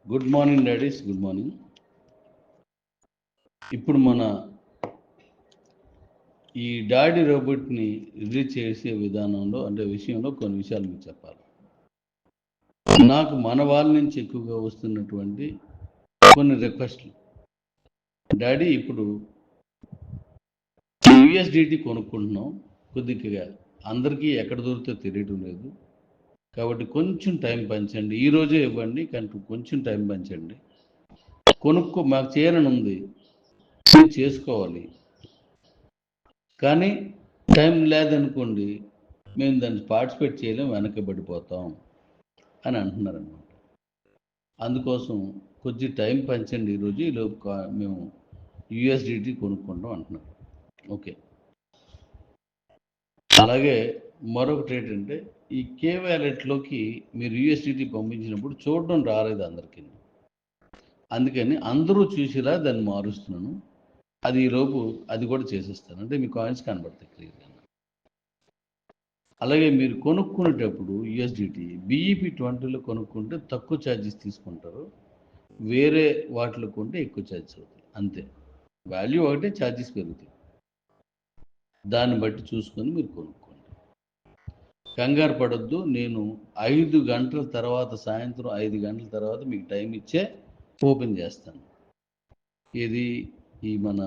Good morning daddy's, good morning. ఇప్పుడు మన ఈ డాడీ రోబోట్ని రిలీజ్ చేసే విధానంలో అంటే విషయంలో కొన్ని విషయాలు మీకు చెప్పాలి. నాకు మన వాళ్ళ నుంచి ఎక్కువగా వస్తున్నటువంటి కొన్ని రిక్వెస్ట్లు. డాడీ ఇప్పుడు యూఎస్డిటీ కొనుక్కుంటున్నాం, కొద్దిగా అందరికీ ఎక్కడ దొరికితే తెలియడం లేదు, కాబట్టి కొంచెం టైం పెంచండి, ఈరోజే ఇవ్వండి కానీ కొంచెం టైం పెంచండి. మాకు చేయాలని ఉంది, చేసుకోవాలి, కానీ టైం లేదనుకోండి మేము దాన్ని పార్టిసిపేట్ చేయలేం, వెనకబడిపోతాం అని అంటున్నారనమాట. అందుకోసం కొద్ది టైం పెంచండి, ఈరోజు ఈలోపు మేము యూఎస్డిటీ కొనుక్కుంటాం అంటున్నారు. ఓకే. అలాగే మరొకటి ఏంటంటే ఈ కే వ్యాలెట్లోకి మీరు యూఎస్డిటీ పంపించినప్పుడు చూడడం రాలేదు అందరికీ, అందుకని అందరూ చూసేలా దాన్ని మారుస్తున్నాను. అది ఈలోపు అది కూడా చేసేస్తాను, అంటే మీ కాయిన్స్ కనబడతాయి క్లియర్గా. అలాగే మీరు కొనుక్కునేటప్పుడు యూఎస్డిటీ BEP20లో కొనుక్కుంటే తక్కువ ఛార్జెస్ తీసుకుంటారు, వేరే వాటిలో కొంటే ఎక్కువ ఛార్జెస్ అవుతాయి, అంతే. వాల్యూ ఒకటే, ఛార్జెస్ పెరుగుతాయి. దాన్ని బట్టి చూసుకొని మీరు కొనుక్కోండి, కంగారు పడొద్దు. నేను 5 గంటల తర్వాత, సాయంత్రం 5 గంటల తర్వాత మీకు టైం ఇచ్చే ఓపెన్ చేస్తాను. ఇది ఈ మన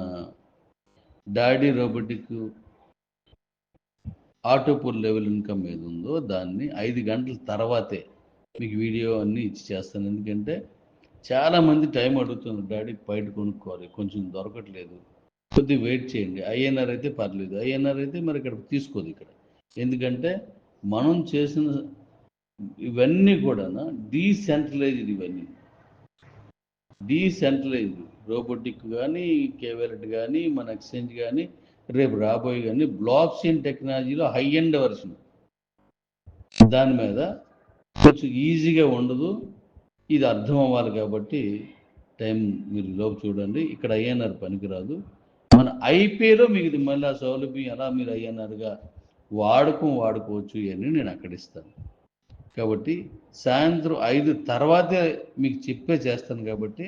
డాడీ రోబోటిక్ ఆటోపూల్ లెవెల్ ఇన్కమ్ ఏది ఉందో దాన్ని 5 గంటల తర్వాతే మీకు వీడియో అన్నీ ఇచ్చి చేస్తాను. ఎందుకంటే చాలామంది టైం అడుగుతున్నారు, డాడీ బయట కొనుక్కోవాలి, కొంచెం దొరకట్లేదు, కొద్దిగా వెయిట్ చేయండి. ఐఎన్ఆర్ అయితే పర్లేదు, ఐఎన్ఆర్ అయితే మరి ఇక్కడ తీసుకోదు ఇక్కడ, ఎందుకంటే మనం చేసిన ఇవన్నీ కూడా డీసెంట్రలైజ్డ్, ఇవన్నీ డీసెంట్రలైజ్డ్. రోబోటిక్ కానీ, కేవలెట్ కానీ, మన ఎక్స్చేంజ్ కానీ, రేపు రాబోయే కానీ బ్లాక్ చైన్ టెక్నాలజీలో హై ఎండ్ వర్షన్, దాని మీద కొంచెం ఈజీగా ఉండదు. ఇది అర్థం అవ్వాలి కాబట్టి టైం మీరు లోపు చూడండి. ఇక్కడ ఐఎన్ఆర్ పనికిరాదు, మన ఐపీలో మీకు మళ్ళీ ఆ సౌలభ్యం ఎలా మీరు ఐఎన్ఆర్గా వాడుకోవచ్చు అని నేను అక్కడ ఇస్తాను. కాబట్టి సాయంత్రం 5 తర్వాతే మీకు చెప్పే చేస్తాను. కాబట్టి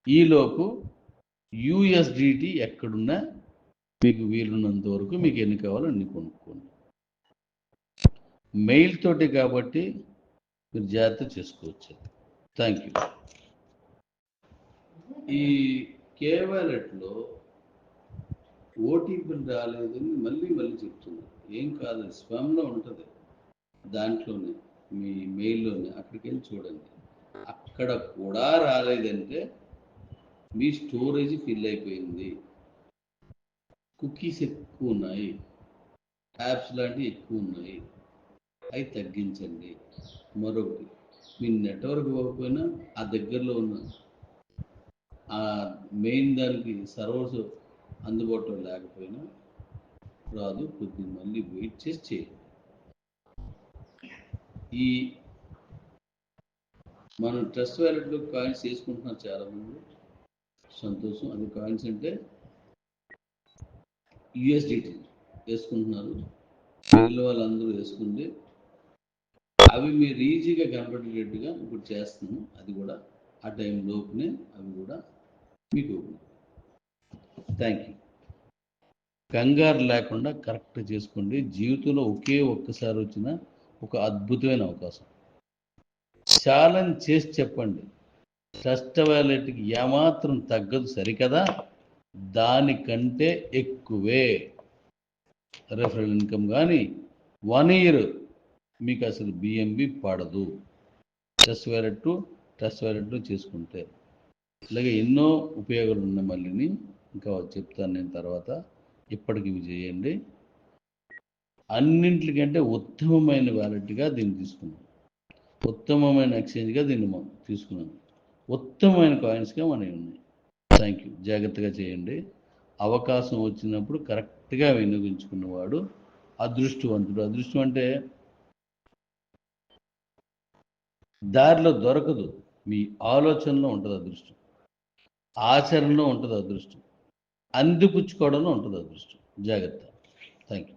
ఈలోపు యూఎస్డిటీ ఎక్కడున్నా మీకు వీలున్నంత వరకు మీకు ఎన్ని కావాలో అన్ని కొనుక్కోండి. మెయిల్ తోటి కాబట్టి మీరు జాగ్రత్త చేసుకోవచ్చు. Thank you. ఈ కే వ్యాలెట్లో ఓటీపీలు రాలేదని మళ్ళీ చెప్తున్నారు. ఏం కాదు, స్పామ్లో ఉంటుంది, దాంట్లోనే మీ మెయిల్లోనే, అక్కడికి వెళ్ళి చూడండి. అక్కడ కూడా రాలేదంటే మీ స్టోరేజ్ ఫిల్ అయిపోయింది, కుకీస్ ఎక్కువ ఉన్నాయి, యాప్స్ లాంటివి ఎక్కువ ఉన్నాయి, అవి తగ్గించండి. మరొకటి, మీ నెట్వర్క్ ఇవ్వకపోయినా ఆ దగ్గరలో ఉన్న ఆ మెయిన్ దానికి సర్వర్స్ అందుబాటులో లేకపోయినా రాదు, కొద్దిగా మళ్ళీ వెయిట్ చేసి చేయండి. ఈ మనం ట్రస్ట్ వ్యాలెట్లో కాయిన్స్ వేసుకుంటున్నాం చాలామంది, సంతోషం. అది కాయిన్స్ అంటే యూఎస్డిటీ వేసుకుంటున్నారు, మిగిలిన వాళ్ళందరూ వేసుకుంటే అవి మీరు ఈజీగా కనపడేటట్టుగా ఇప్పుడు చేస్తున్నాను. అది కూడా ఆ టైం లోపునే అవి కూడా మీకు. Thank you. కంగారు లేకుండా కరెక్ట్ చేసుకోండి. జీవితంలో ఒక్కసారి వచ్చిన ఒక అద్భుతమైన అవకాశం. ఛాలెంజ్ చేసి చెప్పండి, ట్రస్ట్ వ్యాలెట్కి ఏమాత్రం తగ్గదు సరికదా, దానికంటే ఎక్కువే రెఫరల్ ఇన్కమ్. కానీ 1 ఇయర్ మీకు అసలు బిఎంబి పడదు ట్రస్ట్ వ్యాలెట్ చేసుకుంటే. అలాగే ఎన్నో ఉపయోగాలు ఉన్నాయి, మళ్ళీ ఇంకా చెప్తాను నేను తర్వాత. ఇప్పటికి ఇవి చేయండి. అన్నింటికంటే ఉత్తమమైన వ్యాలెట్గా దీన్ని తీసుకున్నాం, ఉత్తమమైన ఎక్స్చేంజ్గా దీన్ని మనం తీసుకున్నాం, ఉత్తమమైన కాయిన్స్గా మనవి ఉన్నాయి. Thank you. జాగ్రత్తగా చేయండి. అవకాశం వచ్చినప్పుడు కరెక్ట్గా వినియోగించుకున్నవాడు అదృష్టవంతుడు. అదృష్టం అంటే దారిలో దొరకదు, మీ ఆలోచనలో ఉంటుంది అదృష్టం, ఆచరణలో ఉంటుంది అదృష్టం, అందిపుచ్చుకోవడంలో ఉంటుంది అదృష్టం. జాగ్రత్త. Thank you.